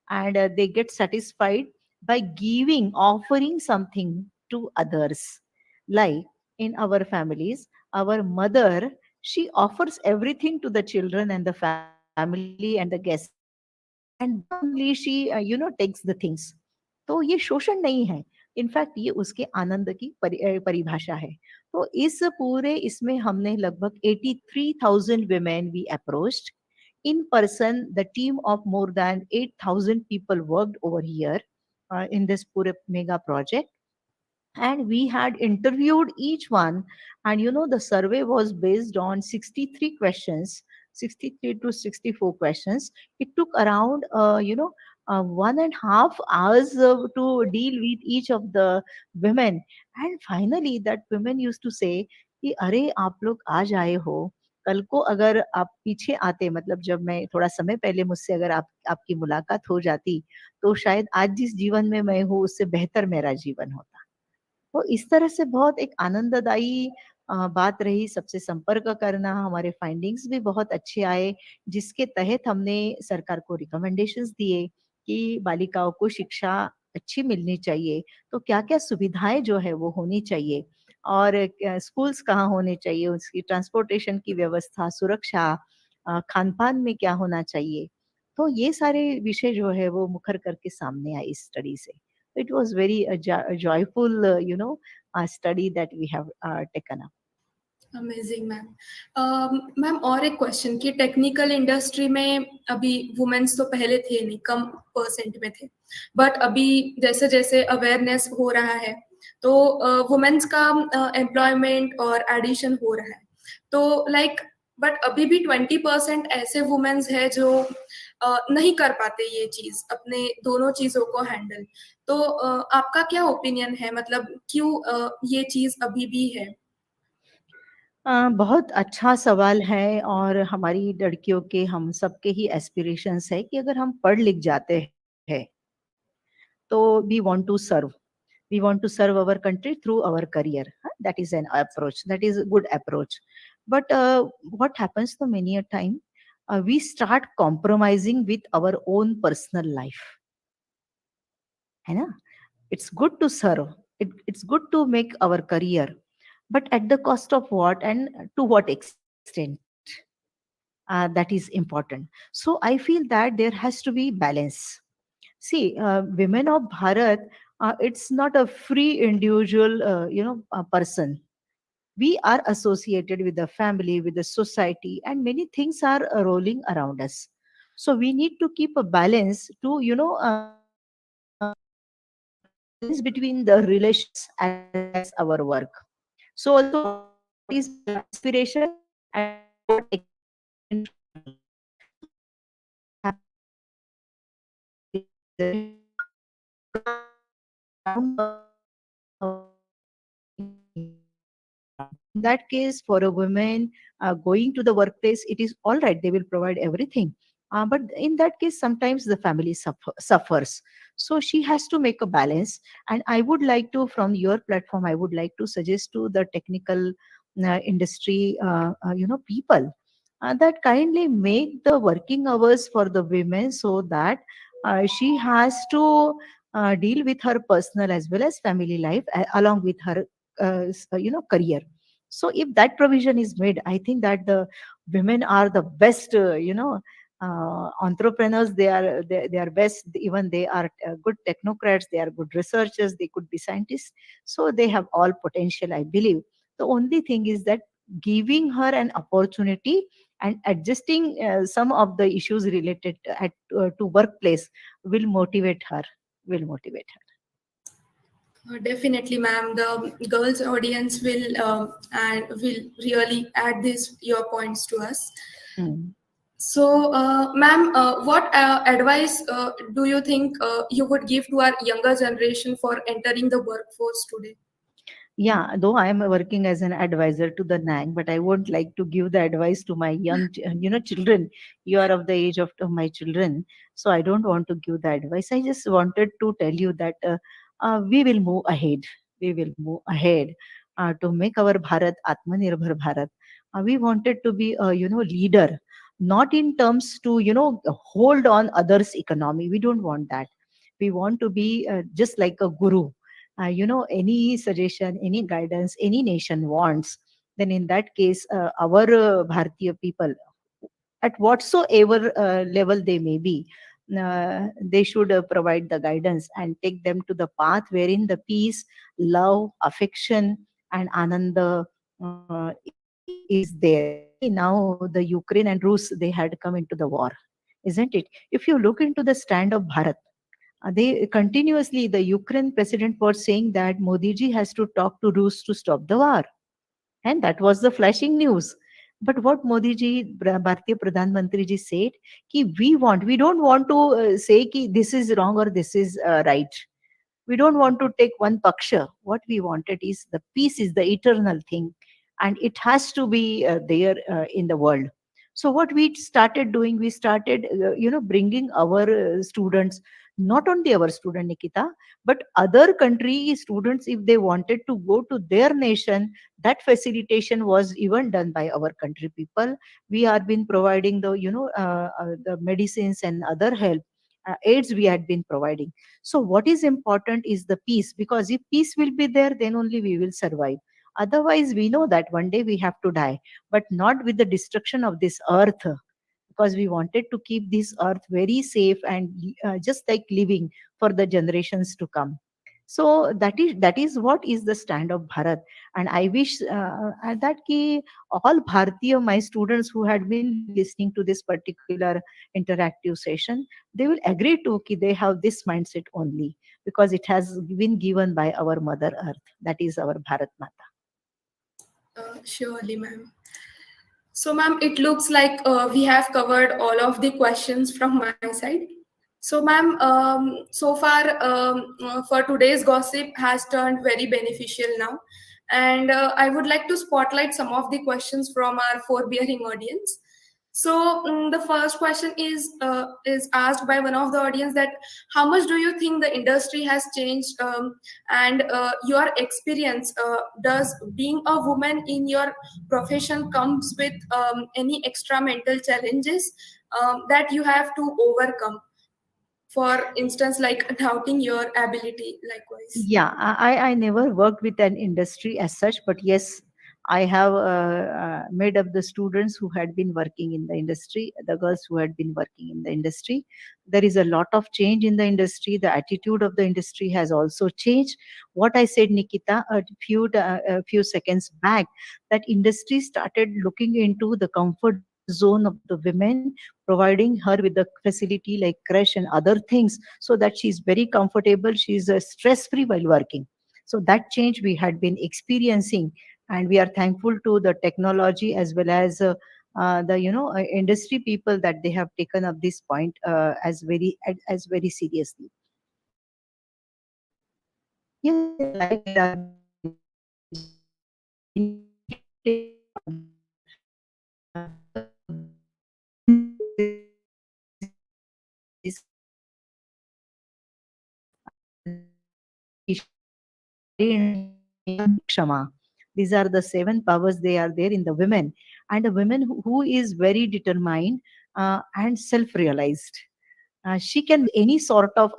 and they get satisfied by giving, offering something to others. Like in our families, our mother, she offers everything to the children and the family and the guests, and then only she takes the things. तो ये शोषण नहीं है, in fact ये उसके आनंद की परिभाषा है। तो इस पूरे इसमें हमने लगभग 83,000 women we approached in person. The team of more than 8,000 people worked over here in this pure mega project, and we had interviewed each one, and the survey was based on 63 questions, 63 to 64 questions. It took around 1.5 hours to deal with each of the women, and finally that women used to say कि अरे आप लोग आज आए हो, कल को अगर आप पीछे आते, मतलब जब मैं थोड़ा समय पहले मुझसे अगर आपकी मुलाकात हो जाती, तो शायद आज जिस जीवन में मैं हूँ उससे बेहतर मेरा जीवन होता। तो इस तरह से बहुत एक आनंददायी बात रही, सबसे संपर्क करना, हमारे फाइंडिंग्स भी बहुत अच्छे आए, जिसके तहत हमने सरकार को रिकमेंडेशंस दिए कि बालिकाओं को शिक्षा अच्छी मिलनी चाहिए, तो क्या-क्या सुविधाएँ जो है वो होनी चाहिए और क्या स्कूल्स कहाँ होने चाहिए, उसकी ट्रांसपोर्टेशन की व्यवस्था, सुरक्षा, खान पान में क्या होना चाहिए। तो ये सारे विषय जो है वो मुखर करके सामने आए इस स्टडी से। It was very joyful study that we have taken up. Amazing ma'am. Ma'am और एक क्वेश्चन कि टेक्निकल इंडस्ट्री में अभी वुमेन्स तो पहले थे नहीं, कम परसेंट में थे, बट अभी जैसे जैसे अवेयरनेस हो रहा है तो वुमेन्स का एम्प्लॉयमेंट और एडिशन हो रहा है। तो लाइक बट अभी भी 20% ऐसे वुमेन्स है जो नहीं कर पाते ये चीज, अपने दोनों चीजों को हैंडल। तो आपका क्या ओपिनियन है, मतलब क्यों ये चीज अभी भी है? बहुत अच्छा सवाल है, और हमारी लड़कियों के हम सबके ही एस्पिरेशंस है कि अगर हम पढ़ लिख जाते हैं तो we want to serve our country through our career, huh? That is an approach, that is a good approach. But what happens to many a time, we start compromising with our own personal life, है ना? It's good to serve, it's good to make our career, but at the cost of what and to what extent? That is important. So I feel that there has to be balance. See, women of Bharat, it's not a free individual, a person. We are associated with the family, with the society, and many things are rolling around us. So we need to keep a balance to, balance between the relations as well as our work. So also, what is my aspiration and what expectation from me. So if I have to choose between the around in that case, for a woman going to the workplace, it is all right, they will provide everything. But in that case, sometimes the family suffers. So she has to make a balance. And I would like to, from your platform, I would like to suggest to the technical industry, people, that kindly make the working hours for the women, so that she has to deal with her personal as well as family life, along with her career. So if that provision is made, I think that the women are the best, entrepreneurs. They are best. Even they are good technocrats, they are good researchers, they could be scientists. So they have all potential, I believe. The only thing is that giving her an opportunity and adjusting some of the issues related to workplace will motivate her, will motivate her. Definitely, ma'am. The girls' audience will really add this your points to us. Mm. So, ma'am, what advice do you think you would give to our younger generation for entering the workforce today? Yeah, though I am working as an advisor to the NAAC, but I won't like to give the advice to my young, children. You are of the age of my children, so I don't want to give the advice. I just wanted to tell you that we will move ahead. We will move ahead to make our Bharat Atmanirbhar Bharat. We wanted to be a, leader, not in terms to, hold on others' economy. We don't want that. We want to be just like a guru. Any suggestion, any guidance any nation wants, then in that case our Bharatiya people, at whatsoever level they may be, they should provide the guidance and take them to the path wherein the peace, love, affection, and ananda is there. See, now the Ukraine and Rus, they had come into the war, isn't it? If you look into the stand of Bharat, they continuously, the Ukraine president was saying that Modi ji has to talk to Rus to stop the war. And that was the flashing news. But what Modi ji, Bharatiya Pradhan Mantri ji said, we don't want to say ki this is wrong or this is right. We don't want to take one paksha. What we wanted is the peace is the eternal thing, and it has to be there in the world. So what we started doing, we started bringing our students, not only our student Nikita, but other country students, if they wanted to go to their nation, that facilitation was even done by our country people. We have been providing the medicines and other help, aids we had been providing. So what is important is the peace, because if peace will be there, then only we will survive. Otherwise, we know that one day we have to die, but not with the destruction of this earth. because we wanted to keep this earth very safe and just like living for the generations to come. So that is what is the stand of Bharat. And I wish that ki all Bharatiya, my students who had been listening to this particular interactive session, they will agree to ki they have this mindset only, because it has been given by our mother earth, that is our Bharat Mata. Surely, ma'am. So, ma'am, it looks like we have covered all of the questions from my side. So, ma'am, so far for today's gossip has turned very beneficial now. And I would like to spotlight some of the questions from our forbearing audience. So, the first question is asked by one of the audience that how much do you think the industry has changed, and your experience does being a woman in your profession comes with any extra mental challenges that you have to overcome, for instance like doubting your ability likewise. Yeah, I never worked with an industry as such, but yes, I have made up the students who had been working in the industry, the girls who had been working in the industry. There is a lot of change in the industry. The attitude of the industry has also changed. What I said, Nikita, a few seconds back, that industry started looking into the comfort zone of the women, providing her with the facility like crash and other things, so that she's very comfortable, she's stress free while working. So that change we had been experiencing, and we are thankful to the technology as well as the industry people, that they have taken up this point as very seriously. Yes, in life there are many challenges, and we need to take care of them. The main thing is Kshama. These are the seven powers, they are there in the women. And a woman who is very determined and self-realized. She can any sort of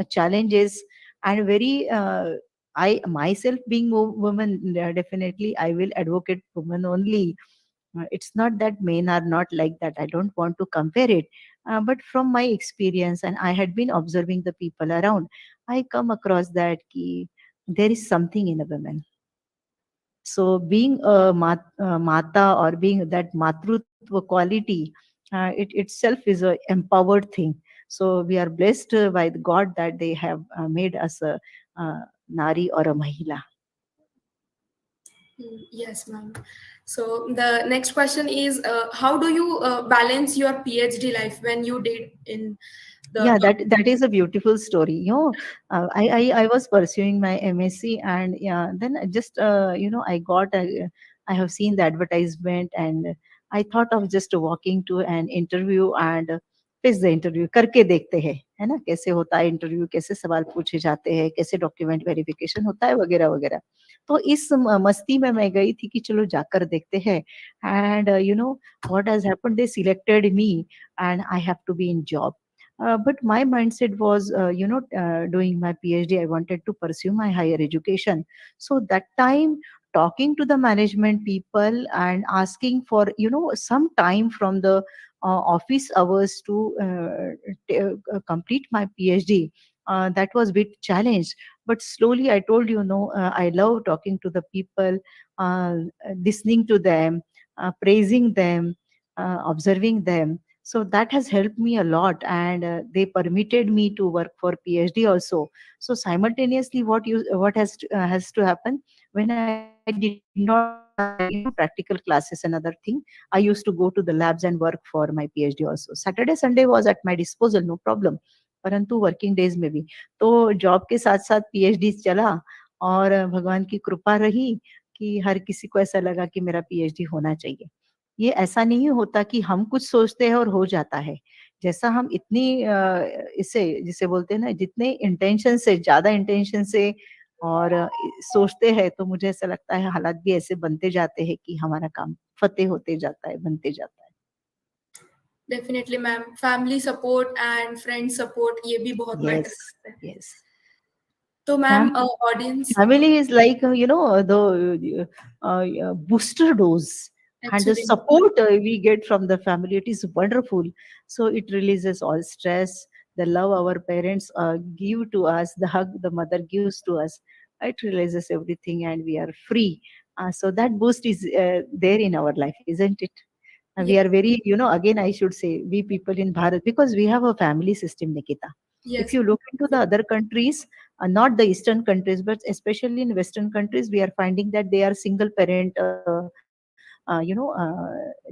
challenges, and very I myself being a woman, definitely I will advocate women only. It's not that men are not like that, I don't want to compare it, but from my experience, and I had been observing the people around, I come across that there is something in a woman. So being a mata, or being that matrutva quality, it itself is a empowered thing. So we are blessed by the God that they have made us a nari or a mahila. Yes, ma'am. So the next question is how do you balance your PhD life when you did in the Yeah, that is a beautiful story. I was pursuing my MSc, and yeah, then I just I have seen the advertisement, and I thought of just walking to an interview and face the interview. करके देखते हैं, है ना, कैसे होता है interview, कैसे सवाल पूछे जाते हैं, कैसे डॉक्यूमेंट वेरिफिकेशन होता है, वगैरह वगैरह. तो इस मस्ती में मैं गई थी कि चलो जाकर देखते हैं. And what has happened, they selected me, and I have to be in job. But my mindset was, doing my PhD. I wanted to pursue my higher education. So that time, talking to the management people and asking for, some time from the office hours to complete my PhD. That was bit challenge, but slowly I told I love talking to the people, uh, listening to them, praising them, observing them. So that has helped me a lot, and they permitted me to work for PhD also. So simultaneously, what has to happen, when I did not have practical classes and other thing, I used to go to the labs and work for my PhD also. Saturday Sunday was at my disposal, no problem. परंतु working days में भी, तो job के साथ साथ PhD चला. और भगवान की कृपा रही कि हर किसी को ऐसा लगा कि मेरा पीएचडी होना चाहिए. ये ऐसा नहीं होता कि हम कुछ सोचते हैं और हो जाता है. जैसा हम इतनी इसे जिसे बोलते हैं ना, जितने इंटेंशन से, ज़्यादा इंटेंशन से और सोचते हैं, तो मुझे ऐसा लगता है हालात भी ऐसे बनते जाते हैं कि हमारा काम फ़तेह होते जाता है, बनते जाता है. Definitely ma'am, family support and friend support ये भी बहुत मैटर यस, करते हैं. यस. तो ma'am family audience. Family is like the booster dose. and the Actually, support we get from the family, it is wonderful. So it releases all stress. The love our parents give to us, the hug the mother gives to us, it releases everything and we are free. So that boost is there in our life, isn't it? We yes, are very, again I should say, we people in Bharat, because we have a family system, Nikita. If yes, you look into the other countries, not the eastern countries but especially in western countries, we are finding that they are single parent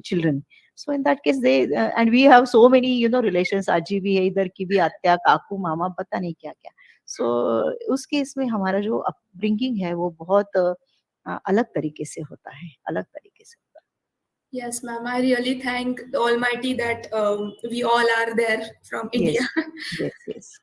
children. So in that case they and we have so many relations, aji bhi hai idhar ki bhi, atya kaku mama pata nahi kya kya. So उस case में हमारा जो upbringing है वो बहुत अलग तरीके से होता है, अलग तरीके से होता yes, ma'am. I really thank the Almighty that we all are there from है. India. Yes, yes, yes.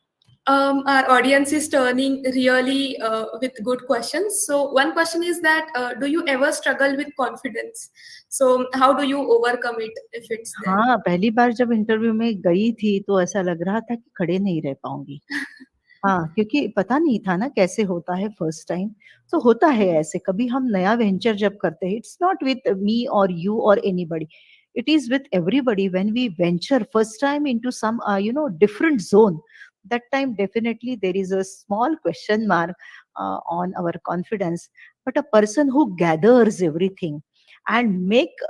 Our audience is turning really with good questions. So one question is that do you ever struggle with confidence? So how do you overcome it if it's there? हाँ, पहली बार जब interview में गई थी तो ऐसा लग रहा था कि खड़े नहीं रह पाऊंगी। हाँ, क्योंकि पता नहीं था ना कैसे होता है फर्स्ट टाइम। तो होता है ऐसे, कभी हम नया वेंचर जब करते हैं, इट्स नॉट विथ मी और यू और anybody, it is with everybody. When we venture first time into some different zone, that time definitely there is a small question mark on our confidence. But a person who gathers everything and make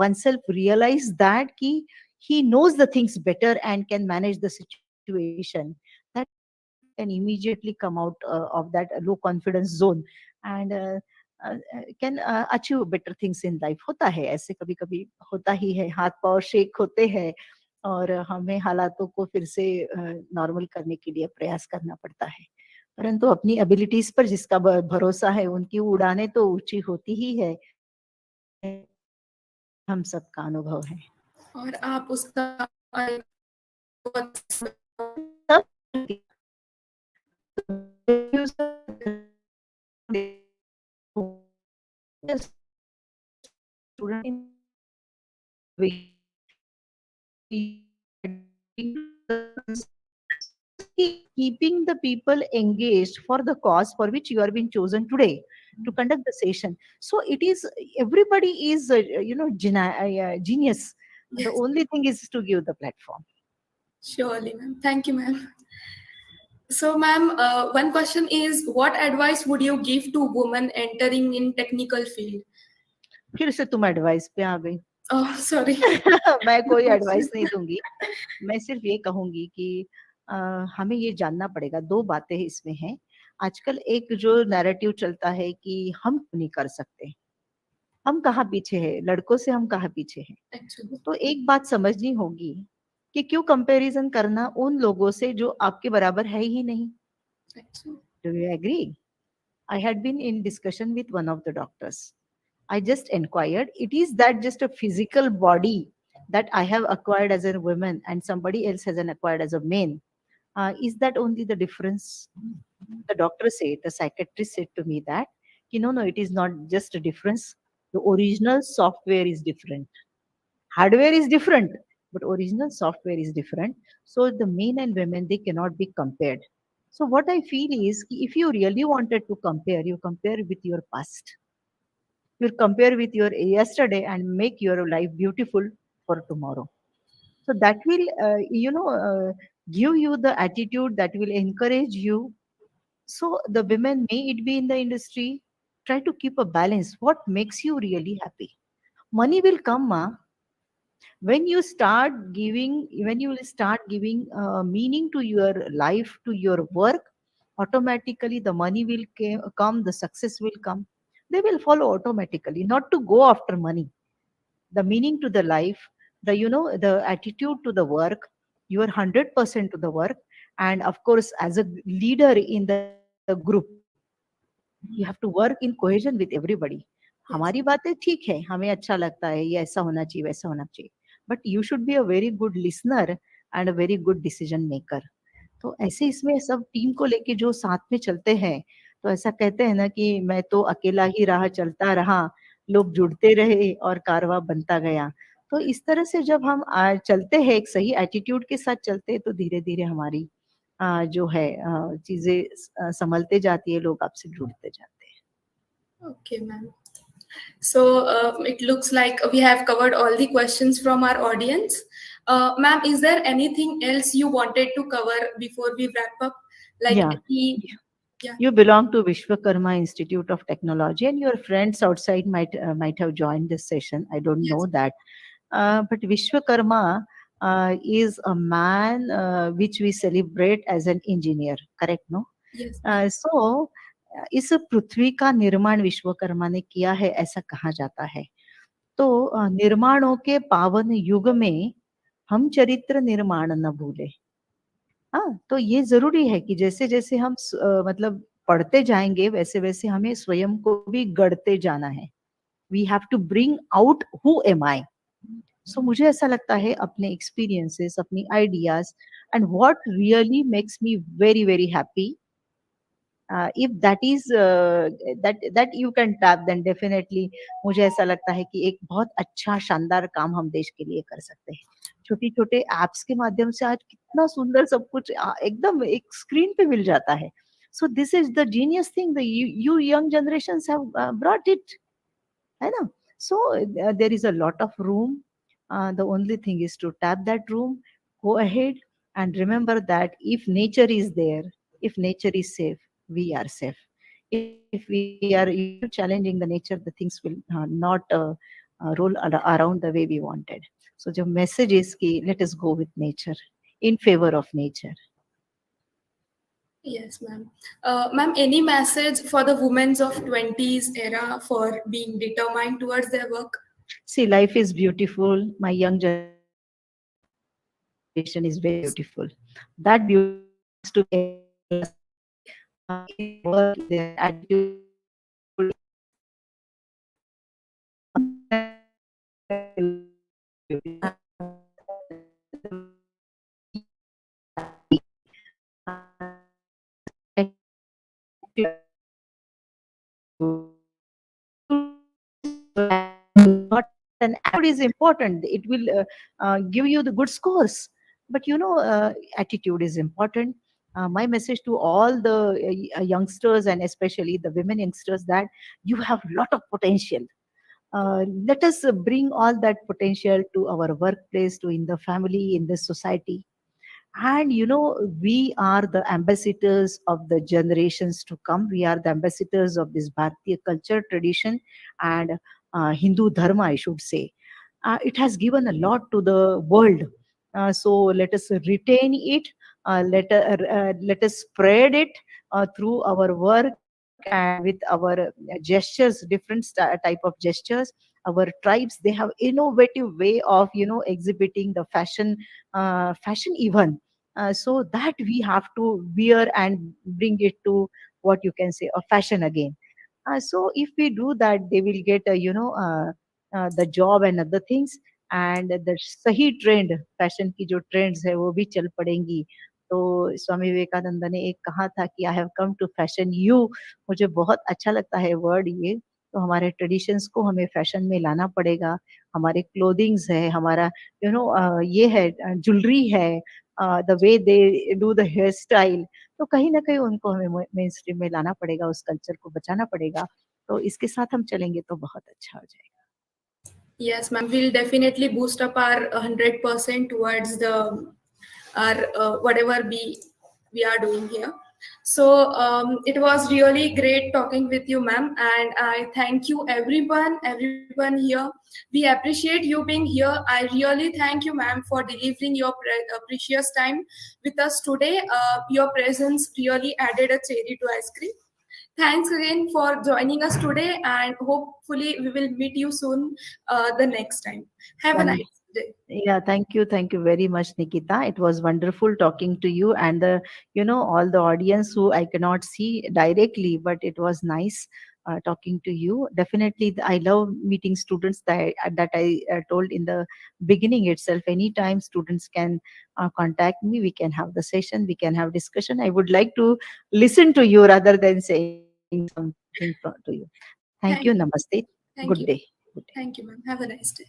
oneself realize that he knows the things better and can manage the situation, that person can immediately come out of that low confidence zone and can achieve better things in life. होता है ऐसे, कभी कभी होता ही है, हाथ पांव shake होते हैं और हमें हालातों को फिर से नॉर्मल करने के लिए प्रयास करना पड़ता है। परंतु अपनी एबिलिटीज पर जिसका भरोसा है उनकी उड़ानें तो ऊंची होती ही है, हम सबका अनुभव है। और आप उसका एक बहुत keeping the people engaged for the cause for which you are being chosen today to conduct the session. So it is, everybody is genius. The yes, only thing is to give the platform. surely, ma'am. Thank you, ma'am. So, ma'am, one question is, what advice would you give to women entering in technical field? फिर से तुम advice पे आ गई। Oh, sorry. मैं कोई advice नहीं दूंगी, मैं सिर्फ ये कहूंगी कि अ, हमें ये जानना पड़ेगा, दो बातें इसमें हैं। आजकल एक जो नैरेटिव चलता है कि हम क्यों नहीं कर सकते, हम कहाँ पीछे हैं, लड़कों से हम कहाँ पीछे हैं। Actually, तो एक बात समझनी होगी कि क्यों कंपैरिजन करना उन लोगों से जो आपके बराबर है ही नहीं। actually, do you agree? I had been in discussion with one of the doctors. I just inquired, it is that just a physical body that I have acquired as a woman and somebody else has an acquired as a man? Is that only the difference? The doctor said, the psychiatrist said to me that, no, no, it is not just a difference. The original software is different. Hardware is different, but original software is different. So the men and women, they cannot be compared. So what I feel is, if you really wanted to compare, you compare with your past. You compare with your yesterday and make your life beautiful for tomorrow. So that will, give you the attitude that will encourage you. So the women, may it be in the industry, try to keep a balance. What makes you really happy? Money will come, ma, when you will start giving meaning to your life, to your work. Automatically the money will come, the success will come, they will follow automatically. Not to go after money, the meaning to the life, the attitude to the work, your 100% to the work. And of course, as a leader in the group, you have to work in cohesion with everybody. हमारी yes, बातें ठीक है, हमें अच्छा लगता है, ये ऐसा होना चाहिए, वैसा होना चाहिए, but you should be a very good listener and a very good decision maker. तो ऐसे इसमें सब टीम को लेके जो साथ में चलते हैं, तो ऐसा कहते हैं ना कि मैं तो अकेला ही राह चलता रहा, लोग जुड़ते रहे और कारवां बनता गया। तो इस तरह से जब हम चलते हैं, एक सही एटीट्यूड के साथ चलते हैं, तो धीरे धीरे हमारी जो है चीजें संभलते जाती है, लोग आपसे जुड़ते जाते हैं। okay, ma'am. So it looks like we have covered all the questions from our audience. Ma'am, is there anything else you wanted to cover before we wrap up? Like Yeah. the, yeah, You belong to Vishwakarma Institute of Technology, and your friends outside might have joined this session. I don't yes, know that, but Vishwakarma is a man which we celebrate as an engineer. Correct, no? yes, ma'am. So इस पृथ्वी का निर्माण विश्वकर्मा ने किया है ऐसा कहा जाता है. तो निर्माणों के पावन युग में हम चरित्र निर्माण न भूले. हाँ, तो ये ज़रूरी है कि जैसे-जैसे हम मतलब पढ़ते जाएँगे, वैसे-वैसे हमें स्वयं को भी गढ़ते जाना है. We have to bring out who am I. So मुझे ऐसा लगता है अपने एक्सपीरियंसेस, अपनी ideas and what really makes me very, very happy, if that is that you can tap, then definitely मुझे ऐसा लगता है कि एक बहुत अच्छा शानदार काम हम देश के लिए कर सकते हैं. छोटी छोटे एप्स के माध्यम से आज कितना सुंदर सब कुछ एकदम एक स्क्रीन पे मिल जाता है. So this is the genius thing, you young generation have brought it, है ना? So there is a lot of room. The only thing is to tap that room, go ahead, and remember that if nature is there, if nature is safe, we are safe. If we are challenging the nature, the things will not roll around the way we wanted. So the message is ki let us go with nature, in favor of nature. Yes, ma'am. Ma'am, any message for the women of 20s era for being determined towards their work? See, life is beautiful. My young generation is very beautiful. That beauty belongs to every single person. In their work, in their attitude, in their attitude, in their attitude is important. It will give you the good scores. But attitude is important. My message to all the youngsters, and especially the women youngsters, that you have a lot of potential. Let us bring all that potential to our workplace, to in the family, in the society. And we are the ambassadors of the generations to come. We are the ambassadors of this Bharatiya culture, tradition, and Hindu dharma, I should say. It has given a lot to the world. So let us retain it. Let us spread it through our work and with our gestures, different type of gestures. Our tribes, they have innovative way of exhibiting the fashion even. So that we have to wear and bring it to what you can say a fashion again. So if we do that, they will get the job and other things. And the सही trend, fashion की जो trends है वो भी चल पड़ेंगी. तो स्वामी विवेकानंद ने एक कहा था कि I have come to fashion you. मुझे बहुत अच्छा लगता है वर्ड ये. तो हमारे ट्रेडिशंस को हमें फैशन में लाना पड़ेगा. हमारे क्लोथिंग्स है, हमारा ये है, ज्वेलरी है, the way they do the hairstyle. तो कहीं ना कहीं उनको हमें मेन स्ट्रीम में लाना पड़ेगा, उस कल्चर को बचाना पड़ेगा. तो इसके साथ हम चलेंगे तो बहुत अच्छा हो जाएगा. Yes, ma'am. We'll definitely boost up our 100% towards the our whatever we are doing here. So it was really great talking with you, ma'am, and I thank you everyone here. We appreciate you being here. I really thank you, ma'am, for delivering your precious time with us today. Your presence really added a cherry to ice cream. Thanks again for joining us today, and hopefully, we will meet you soon the next time. Have a And nice day. yeah, thank you very much, Nikita. It was wonderful talking to you, and all the audience who I cannot see directly, but it was nice talking to you. Definitely, I love meeting students that I told in the beginning itself. Anytime students can contact me, we can have the session, we can have discussion. I would like to listen to you rather than saying something to you. Thank you. Thank you. Namaste. Thank Good you. day. Good day. Thank you, ma'am. Have a nice day.